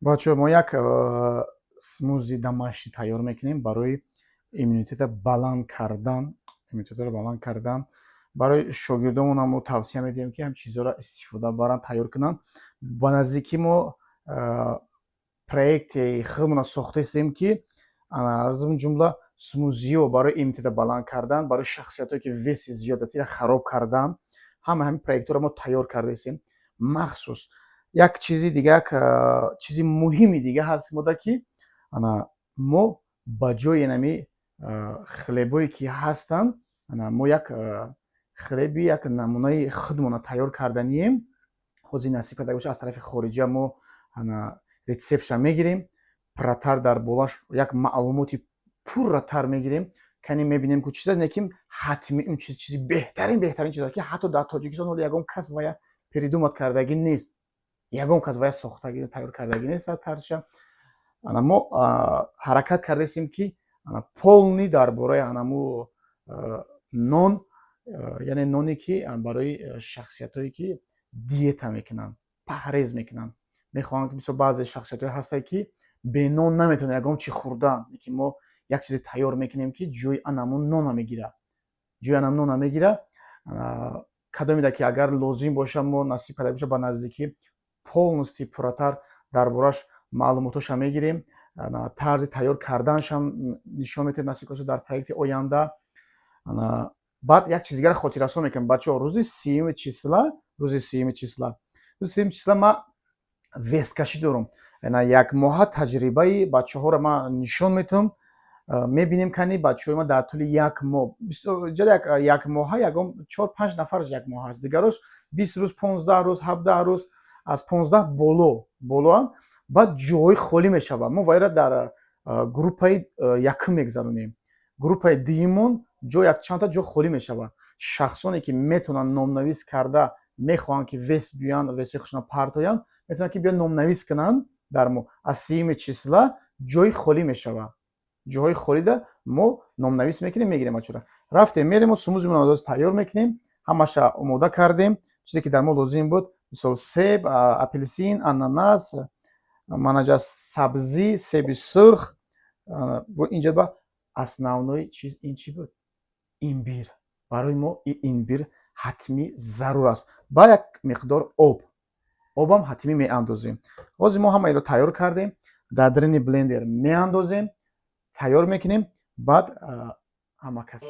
бачо мо як смузи домашӣ тайёр мекунем барои иммунитетро баланд кардан. Барои шогирдомонам мо тавсия медиҳем ки ҳам чизҳоро истифода баранд, тайёр кунанд. Ба наздикӣ мо проекти худмонро сохтаистем ки аз он ҷумла смузиҳо барои иммунитета баланд кардан, барои шахсиятое ки веси зиёдатира хароб кардан, ҳамин проектҳоро мо тайёр кардаистем. махсус як чизи дига, як чизи муҳими дига ҳаст мода ки мо ба ҷои инами хлебое ки ҳастанд, мо як хлеби як намунаи худмонро тайёр карданием. ҳозир насиб карда бошад аз тарафи хориҷа мо рецептша мегирем, пурратар дар болаш як маълумоти пурратар мегирем, кани мебинем ки чиза не ки ҳатмӣ ин чизи беҳтарин чиза ки ҳатто дар Тоҷикистон ҳоло ягон кас вая придумат кардагӣ нест, ягон кас вая сохтагӣ тайёр кардагӣ нест. аз тарша мо ҳаракат кардаистем ки полни дар бораи анаму нон, яъне ноне ки барои шахсиятое ки диета мекунанд, паҳрез мекунанд. Мехоҳанд ки мисол баъзе шахсиятҳое ҳастанд ки бе нон наметавонанд ягон чиз хӯрдан, ки мо як чизе тайёр мекунем ки ҷои анаму нона мегира. Кадомеда ки агар лозим боша мо насиб карда боша ба наздикӣ полностью пурратар дар бораш маълумотоша мегирем, тарзи тайёр карданашам нишон медиҳем насиб карда дар проекти оянда. баъд як чизи дигаро хотиррасон мекунем бачаҳо. рӯзи 30 числа ман вескашӣ дорам. як моҳа таҷрибаи бачаҳоро ман нишон метавам. мебинем кани бачаҳои ман дар тӯли як моҳ, як моҳа ягон 4-5 нафараш як моҳ аст, дигарош 20 рӯз, 15 рӯз, 17 рӯз, аз 15 болоам. баъд ҷойҳои холӣ мешавад. мо вайро дар группаи якум мегзаронем. группаи дуюмон ҷо якчандта ҷо холӣ мешавад. шахсоне ки метавонанд номнавис карда мехоҳанд ки вес биёянд, весои худшонро партоянд, метавонанд ки биёянд номнавис кунанд дар мо. аз 30 числа ҷои холӣ мешавад. ҷоҳои холида мо номнавис мекунем, мегирем бачаҳоро. рафтем мерем, смузимонро тайёр мекунем, ҳамаша омода кардем. чизе ки дар мо лозим буд, мисол себ, апелсин, ананас, манаҷа сабзӣ, себи сурх, инҷа ба основной чиз ин чӣ буд? Имбир. барои мо имбир ҳатмӣ зарур аст. ба як миқдор обам ҳатмӣ меандозем. ҳозир мо ҳамаиро тайёр кардем, дар дарини блендер меандозем, тайёр мекунем. баъд ҳама кас